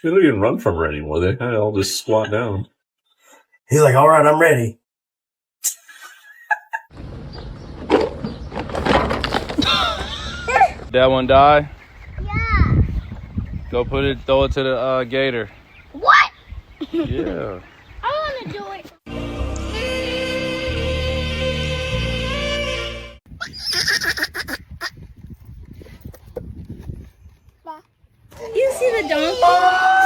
They don't even run from her anymore. They kind of all just squat down. He's like, all right, I'm ready. That one die? Yeah. Go throw it to the gator. What? Yeah. I want to do it. You see the donkey?